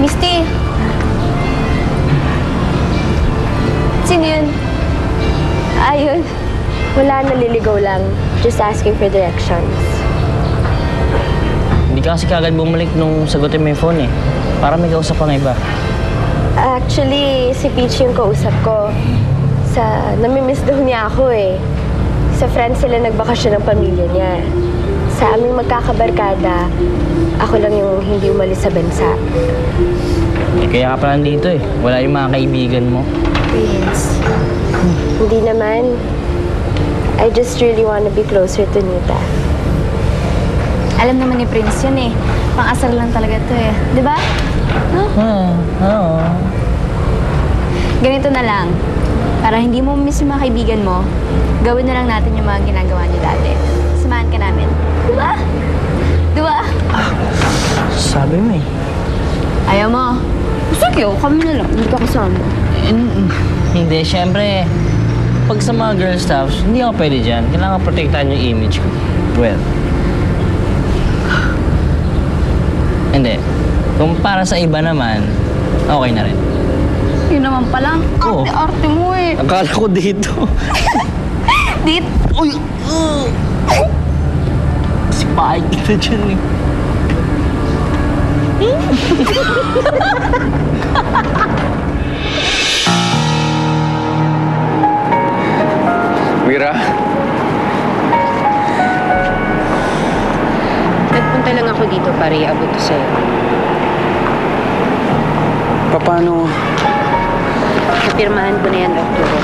Misty! Sino yun? Ayun. Wala, naliligaw lang. Just asking for directions. Hindi ka kasi kagad bumalik nung sagutin mo yung phone eh. Para may kausap pang iba. Actually, si Peach yung kausap ko. Namimiss daw niya ako eh. Sa friends sila nagbakasyon ng pamilya niya. Sa aming magkakabarkada, ako lang yung hindi umalis sa bansa. Eh, kaya ka pala nandito eh. Wala yung mga kaibigan mo. Yes. Hindi naman. I just really want to be closer to Nita. Alam naman ni Prince yun eh. Pang-asar lang talaga to eh. Di ba? No? Oo. Ganito na lang. Para hindi mo miss yung mga kaibigan mo, gawin na lang natin yung mga ginagawa niyo dati. Samahan ka namin. Di ba? Di ba? Sabi mo eh. Ayaw mo. Sige, kami na lang. Hindi ka kasama. Hindi, syempre. Pag sa mga girl staffs, hindi ako pwede dyan. Kailangan protektahan yung image ko. Well. Hindi. Kung para sa iba naman, okay na rin. Yun naman pala. Oo. Arte-arte mo eh. Akala ko dito. Dit? Uy! Si Pahit kita dyan eh. Mira? Nagpunta lang ako dito para iabot ko sa'yo. Paano? Napirmahan ko na yan, Arturo.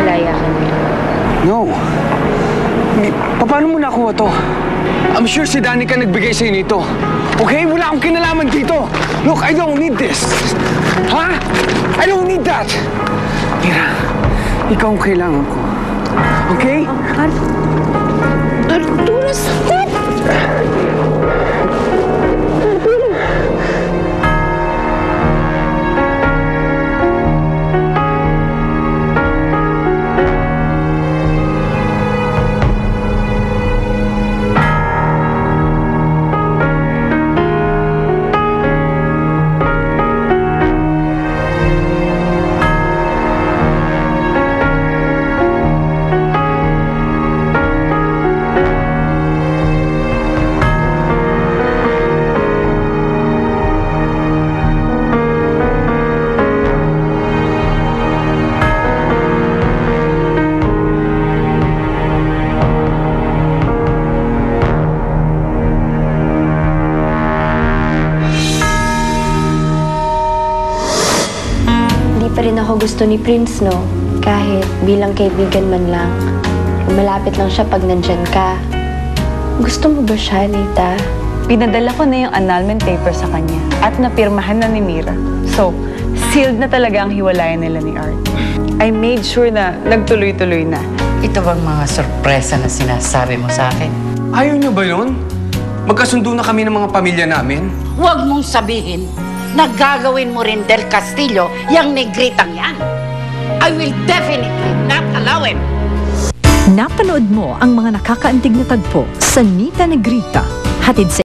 Malaya ka na. No. Paano mo nakuha to? I'm sure si Danica nagbigay sa'yo nito. Okay? Wala akong kinalaman dito. Look, I don't need this. Ha? I don't need that. Mira, ikaw ang kailangan ko. Okay? Arturo, stop! Pa rin ako gusto ni Prince, no? Kahit bilang kaibigan man lang. Malapit lang siya pag nandyan ka. Gusto mo ba siya, Nita? Pinadala ko na yung annulment paper sa kanya at napirmahan na ni Mira. So, sealed na talaga ang hiwalayan nila ni Art. I made sure na nagtuloy-tuloy na. Ito bang mga sorpresa na sinasabi mo sa akin? Ayaw niyo ba yun? Magkasundo na kami ng mga pamilya namin? Huwag mong sabihin na gagawin mo rin Del Castillo yung negritang yan. I will definitely not allow him. Napanood mo ang mga nakakaantig na tagpo sa Nita Negrita. Hatid sa